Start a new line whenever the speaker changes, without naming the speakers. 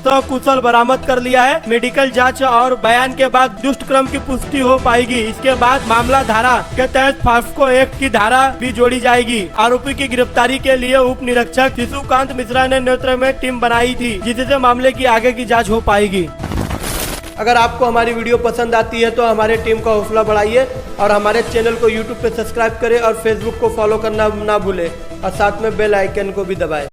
सकुशल बरामद कर लिया है। मेडिकल जांच और बयान के बाद दुष्कर्म की पुष्टि हो पाएगी। इसके बाद मामला धारा के तहत पॉक्सो एक्ट की धारा भी जोड़ी जाएगी। आरोपी की गिरफ्तारी के लिए उप निरीक्षक शिशुकांत मिश्रा ने नेतृत्व में टीम बनाई थी, जिससे मामले की आगे की जाँच हो पाएगी। अगर आपको हमारी वीडियो पसंद आती है तो हमारे टीम का हौसला बढ़ाइए और हमारे चैनल को यूट्यूब पे सब्सक्राइब करें और फेसबुक को फॉलो करना ना भूलें और साथ में बेल आइकन को भी दबाएं।